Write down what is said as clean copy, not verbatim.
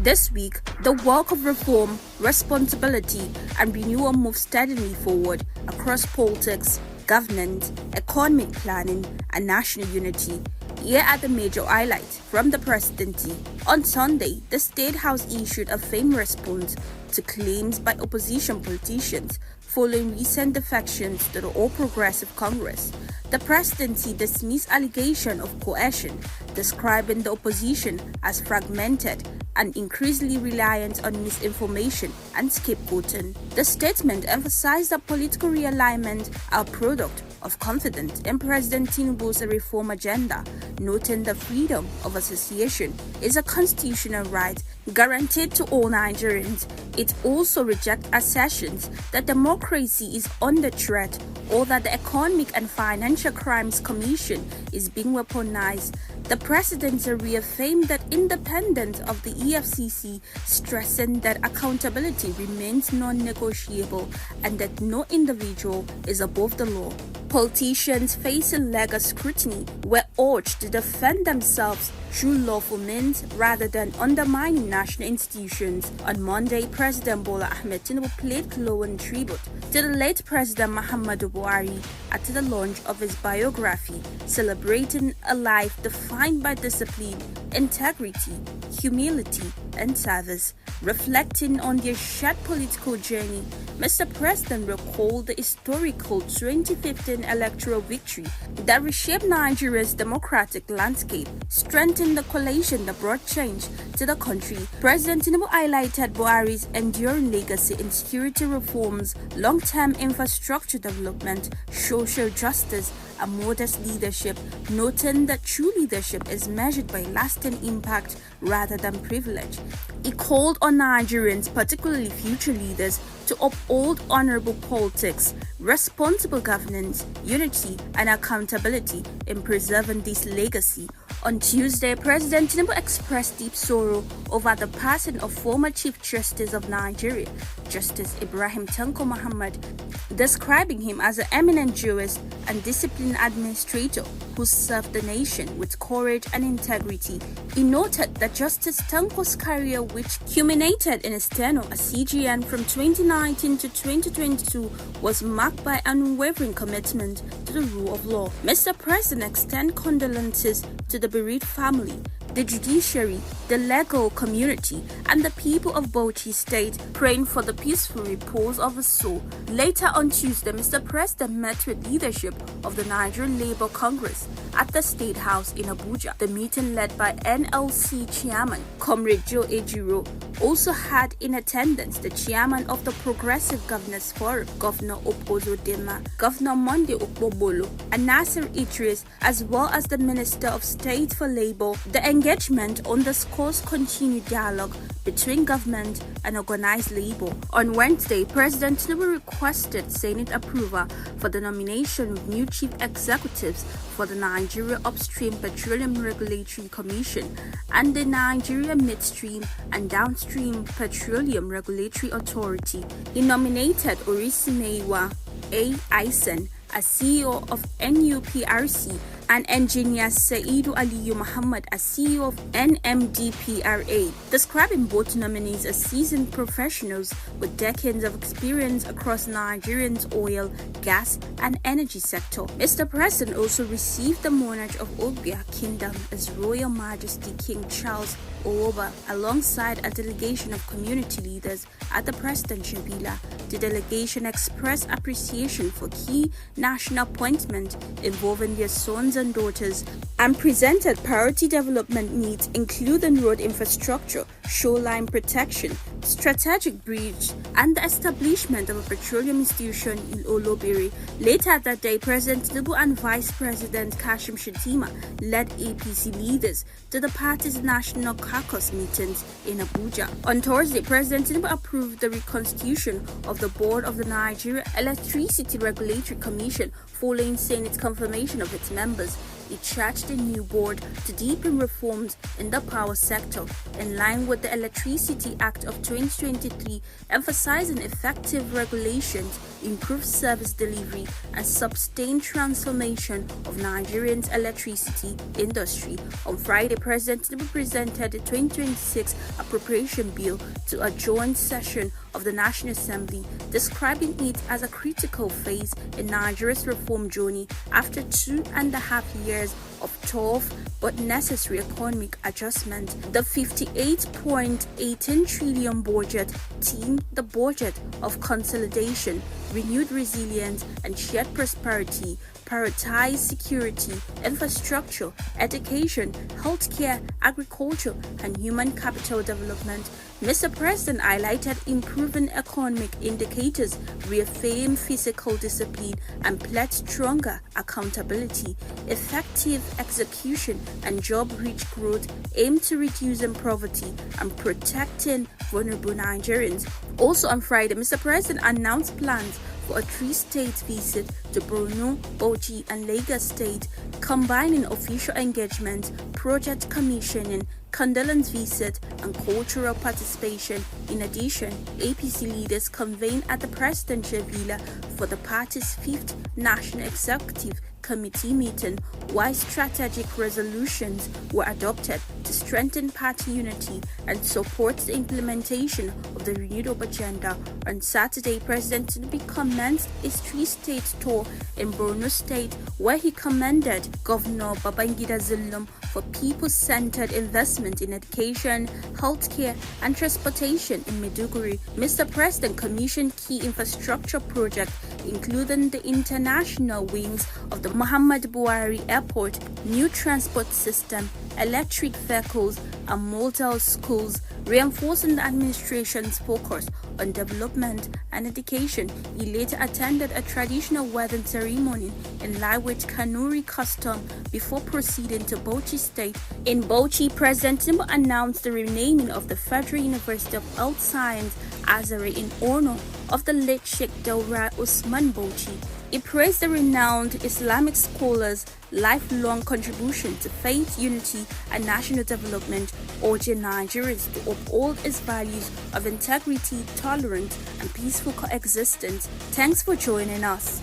This week, the work of reform, responsibility, and renewal moves steadily forward across politics, governance, economic planning, and national unity. Here are the major highlights from the presidency. On Sunday, the State House issued a firm response to claims by opposition politicians following recent defections to the All Progressive Congress. The presidency dismissed allegations of coercion, describing the opposition as fragmented and increasingly reliant on misinformation and scapegoating. The statement emphasized that political realignment are a product of confidence in President Tinubu's reform agenda, noting that freedom of association is a constitutional right guaranteed to all Nigerians. It also rejects assertions that democracy is under threat or that the Economic and Financial Crimes Commission is being weaponized. The presidency reaffirmed that independence of the EFCC, stressing that accountability remains non-negotiable and that no individual is above the law. Politicians facing legal scrutiny were urged to defend themselves through lawful means rather than undermining national institutions. On Monday, President Bola Ahmed Tinubu paid glowing tribute to the late President Muhammadu Buhari at the launch of his biography, celebrating a life defined by discipline, integrity, humility, and service. Reflecting on their shared political journey, Mr. President recalled the historical 2015 electoral victory that reshaped Nigeria's democratic landscape, strengthened the coalition that brought change to the country. President Tinubu highlighted Buhari's enduring legacy in security reforms, long-term infrastructure development, social justice, and modest leadership, noting that true leadership is measured by lasting impact rather than privilege. He called on Nigerians, particularly future leaders, to uphold honorable politics, responsible governance, unity, and accountability in preserving this legacy. On Tuesday, President Tinubu expressed deep sorrow over the passing of former Chief Justice of Nigeria, Justice Ibrahim Tanko Muhammad, describing him as an eminent jurist and disciplined administrator who served the nation with courage and integrity. He noted that Justice Tanko's career, which culminated in his tenure as CGN from 2019 to 2022, was marked by unwavering commitment to the rule of law. Mr. President extends condolences to the bereaved family, the judiciary, the legal community, and the people of Bauchi State, praying for the peaceful repose of his soul. Later on Tuesday, Mr. President met with leadership of the Nigerian Labour Congress at the State House in Abuja. The meeting, led by NLC Chairman Comrade Joe Ejiro, also had in attendance the Chairman of the Progressive Governors Forum, Governor Opozo Dema, Governor Monday Okpobolo, and Nasir Idris, as well as the Minister of State for Labour. The engagement underscores continued dialogue between government and organized labor. On Wednesday, President Tinubu requested Senate approval for the nomination of new chief executives for the Nigeria Upstream Petroleum Regulatory Commission and the Nigeria Midstream and Downstream Petroleum Regulatory Authority. He nominated Orisimeiwa A. Aisen as CEO of NUPRC and engineer Saidu Aliyu Muhammad as CEO of NMDPRA, describing both nominees as seasoned professionals with decades of experience across Nigeria's oil, gas, and energy sector. Mr. President also received the monarch of Ogbia Kingdom, His Royal Majesty King Charles Owoba, alongside a delegation of community leaders at the presidential villa. The delegation expressed appreciation for key national appointments involving their sons and daughters and presented priority development needs, including road infrastructure, shoreline protection, strategic bridge, and the establishment of a petroleum institution in Olobere. Later that day, President Tinubu and Vice President Kashim Shettima led APC leaders to the party's national caucus meetings in Abuja. On Thursday, President Tinubu approved the reconstitution of the board of the Nigeria Electricity Regulatory Commission following Senate confirmation of its members. he charged the new board to deepen reforms in the power sector in line with the Electricity Act of 2023, emphasizing effective regulations, improved service delivery, and sustained transformation of Nigerians' electricity industry. On Friday, President Tinubu presented the 2026 appropriation bill to a joint session of the National Assembly, describing it as a critical phase in Nigeria's reform journey after 2.5 years of tough but necessary economic adjustment. The 58.18 trillion budget themed the budget of consolidation, renewed resilience, and shared prosperity, prioritize security, infrastructure, education, healthcare, agriculture, and human capital development. Mr. President highlighted improving economic indicators, reaffirmed fiscal discipline, and pledged stronger accountability, effective execution, and job-rich growth aimed to reducing poverty and protecting vulnerable Nigerians. Also on Friday, Mr. President announced plans for a 3-state visit to Borno, Bauchi, and Lagos State, combining official engagement, project commissioning, condolence visit, and cultural participation. In addition, APC leaders convened at the presidential villa for the party's 5th National Executive Committee meeting, while strategic resolutions were adopted to strengthen party unity and support the implementation of the renewed agenda. On Saturday, President Tinubu commenced his 3-state tour in Borno State, where he commended Governor Babangida Zulum for people-centered investment in education, healthcare, and transportation in Maiduguri. Mr. President commissioned key infrastructure projects, including the international wings of the Muhammad Buhari Airport, new transport system, electric vehicles, and model schools, reinforcing the administration's focus on development and education. He later attended a traditional wedding ceremony in line with Kanuri custom before proceeding to Bauchi State. In Bauchi, President Tinubu announced the renaming of the Federal University of Health Science Azare in honor of the late Sheikh Daura Usman Bauchi. He praised the renowned Islamic scholar's lifelong contribution to faith, unity, and national development, urging Nigerians to uphold its values of integrity, tolerance, and peaceful coexistence. Thanks for joining us.